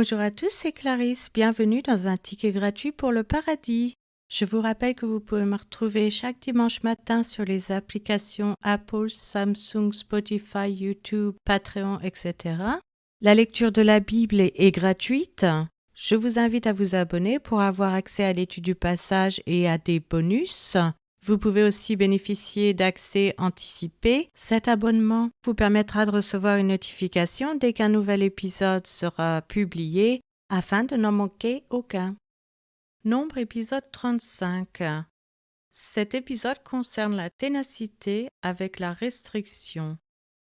Bonjour à tous, c'est Clarisse. Bienvenue dans un ticket gratuit pour le paradis. Je vous rappelle que vous pouvez me retrouver chaque dimanche matin sur les applications Apple, Samsung, Spotify, YouTube, Patreon, etc. La lecture de la Bible est gratuite. Je vous invite à vous abonner pour avoir accès à l'étude du passage et à des bonus. Vous pouvez aussi bénéficier d'accès anticipé. Cet abonnement vous permettra de recevoir une notification dès qu'un nouvel épisode sera publié afin de n'en manquer aucun. Nombre épisode 35. Cet épisode concerne la ténacité avec la restriction.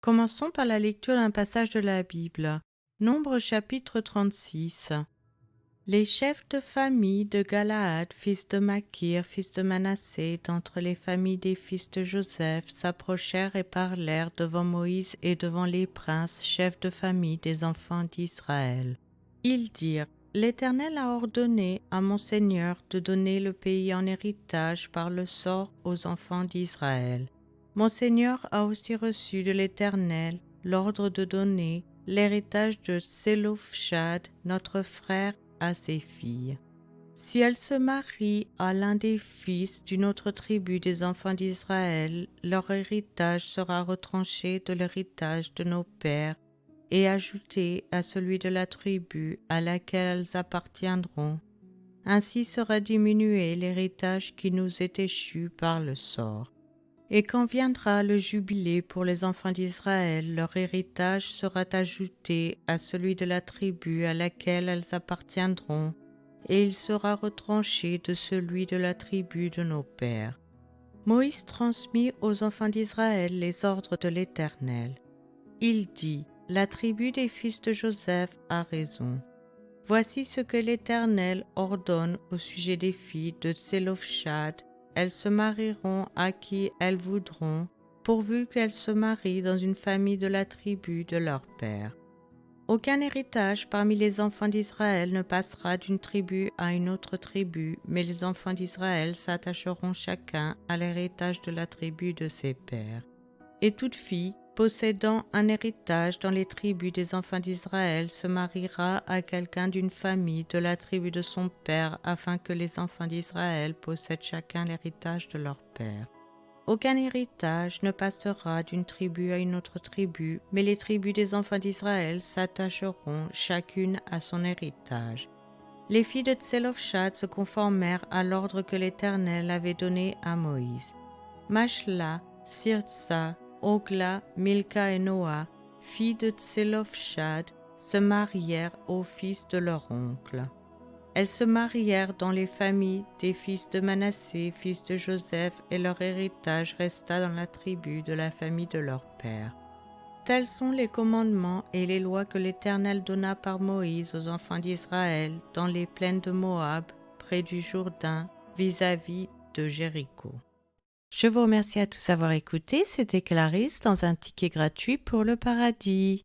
Commençons par la lecture d'un passage de la Bible. Nombre chapitre 36. Les chefs de famille de Galaad, fils de Makir, fils de Manassé, d'entre les familles des fils de Joseph, s'approchèrent et parlèrent devant Moïse et devant les princes, chefs de famille des enfants d'Israël. Ils dirent: L'Éternel a ordonné à mon Seigneur de donner le pays en héritage par le sort aux enfants d'Israël. Mon Seigneur a aussi reçu de l'Éternel l'ordre de donner l'héritage de Tselophshad, notre frère, à ses filles. Si elles se marient à l'un des fils d'une autre tribu des enfants d'Israël, leur héritage sera retranché de l'héritage de nos pères et ajouté à celui de la tribu à laquelle elles appartiendront. Ainsi sera diminué l'héritage qui nous est échu par le sort. Et quand viendra le jubilé pour les enfants d'Israël, leur héritage sera ajouté à celui de la tribu à laquelle elles appartiendront, et il sera retranché de celui de la tribu de nos pères. Moïse transmit aux enfants d'Israël les ordres de l'Éternel. Il dit: La tribu des fils de Joseph a raison. Voici ce que l'Éternel ordonne au sujet des filles de Tselophshad. Elles se marieront à qui elles voudront, pourvu qu'elles se marient dans une famille de la tribu de leur père. Aucun héritage parmi les enfants d'Israël ne passera d'une tribu à une autre tribu, mais les enfants d'Israël s'attacheront chacun à l'héritage de la tribu de ses pères. Et toute fille possédant un héritage dans les tribus des enfants d'Israël se mariera à quelqu'un d'une famille de la tribu de son père, afin que les enfants d'Israël possèdent chacun l'héritage de leur père. Aucun héritage ne passera d'une tribu à une autre tribu, mais les tribus des enfants d'Israël s'attacheront chacune à son héritage. Les filles de Tselophshad se conformèrent à l'ordre que l'Éternel avait donné à Moïse. Machla, Sirtsa, Ogla, Milka et Noa, filles de Tselophshad, se marièrent aux fils de leur oncle. Elles se marièrent dans les familles des fils de Manassé, fils de Joseph, et leur héritage resta dans la tribu de la famille de leur père. Tels sont les commandements et les lois que l'Éternel donna par Moïse aux enfants d'Israël dans les plaines de Moab, près du Jourdain, vis-à-vis de Jéricho. Je vous remercie à tous d'avoir écouté. C'était Clarisse dans un ticket gratuit pour le paradis.